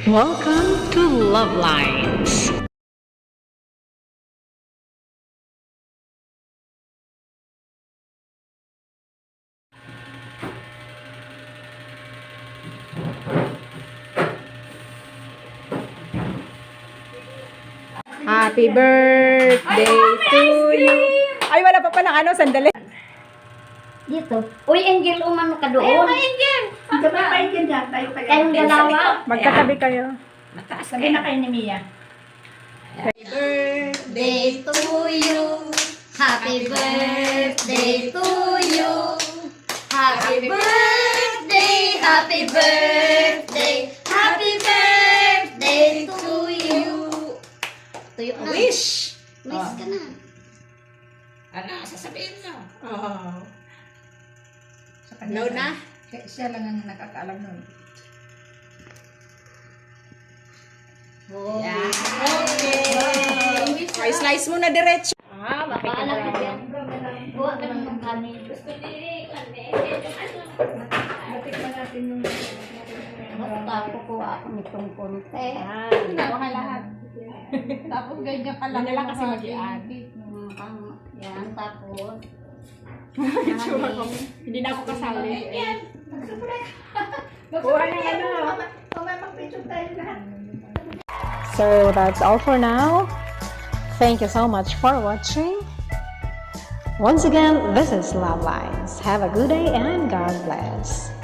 Welcome to Love Lines. Happy birthday to you. Ay, wala pa palang ano, sandali. Dito. Uy, Angel, umano ka doon. Ayun, Angel! Ito ba pa Angel dyan? Tayo kayo. Kayong dalawa. Magkatabi kayo. Mataas sabi na kayo ni Mia. Birthday to you. Happy birthday to you. Happy birthday, happy birthday, happy birthday to you. Tuyo na. Wish! Wish ka na. Ano, sasabihin mo? Oo. Sa kanya. Low na? Siya lang ang nakakaalam nun. Oh. Okay. Ay, slice mo na diretso. Paalam ka yan. Buwa ka ng kanin. Matikman natin yung... Basta kukuha ako nitong konti. Ginawa ka lahat. Tapos ganyan ka lang. Yan na lang kasi mag-i-add. Yan, tapos. Hindi na ako kasali. Kuha na ano. Mamaya mag-picture tayo lahat. So that's all for now. Thank you so much for watching. Once again, this is Love Lines. Have a good day and God bless.